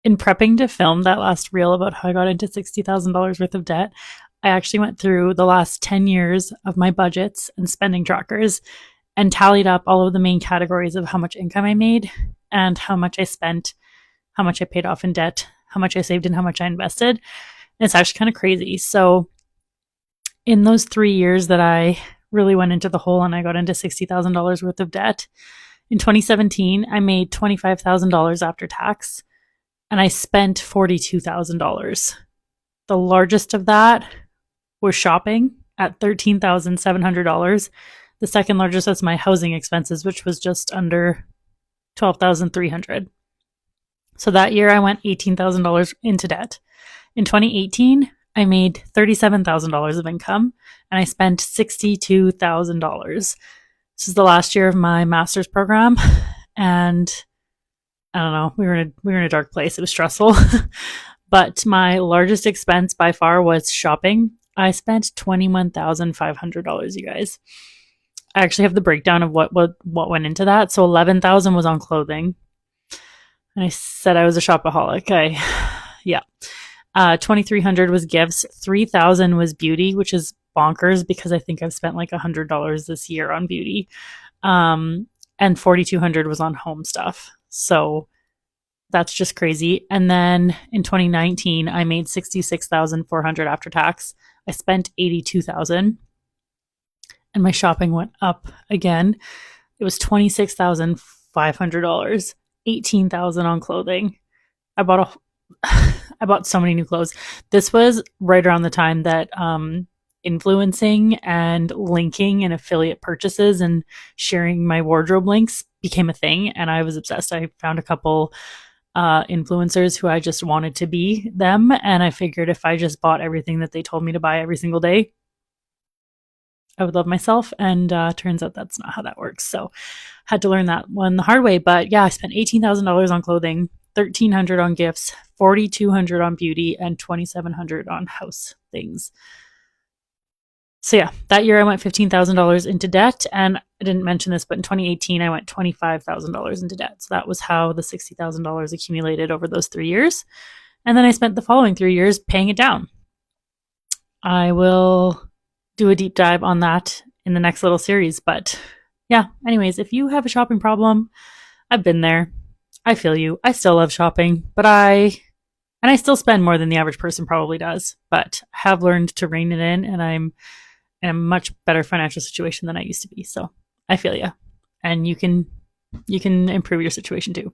In prepping to film that last reel about how I got into $60,000 worth of debt, I actually went through the last 10 years of my budgets and spending trackers and tallied up all of the main categories of how much income I made and how much I spent, how much I paid off in debt, how much I saved, and how much I invested. And it's actually kind of crazy. So, in those 3 years that I really went into the hole and I got into $60,000 worth of debt, in 2017, I made $25,000 after tax and I spent $42,000. The largest of that was shopping at $13,700. The second largest was my housing expenses, which was just under $12,300. So that year I went $18,000 into debt. In 2018, I made $37,000 of income and I spent $62,000. This is the last year of my master's program, and I don't know, we were in a dark place. It was stressful. But my largest expense by far was shopping. I spent $21,500, you guys. I actually have the breakdown of what went into that. So $11,000 was on clothing. And I said I was a shopaholic. Yeah. $2,300 was gifts. $3,000 was beauty, which is bonkers because I think I've spent like $100 this year on beauty. And $4,200 was on home stuff. So that's just crazy. And then in 2019, I made $66,400 after tax. I spent $82,000, and my shopping went up again. It was $26,500, $18,000 on clothing. I bought so many new clothes. This was right around the time that influencing and linking and affiliate purchases and sharing my wardrobe links became a thing, and I was obsessed. I found a couple influencers who I just wanted to be them, and I figured if I just bought everything that they told me to buy every single day, I would love myself. And turns out that's not how that works. So had to learn that one the hard way. But yeah, I spent $18,000 on clothing, $1,300 on gifts, $4,200 on beauty, and $2,700 on house things. So yeah, that year I went $15,000 into debt, and I didn't mention this, but in 2018 I went $25,000 into debt. So that was how the $60,000 accumulated over those 3 years. And then I spent the following 3 years paying it down. I will do a deep dive on that in the next little series. But yeah, anyways, if you have a shopping problem, I've been there. I feel you. I still love shopping, but I still spend more than the average person probably does, but I have learned to rein it in, and I'm in a much better financial situation than I used to be. So I feel you. And you can improve your situation too.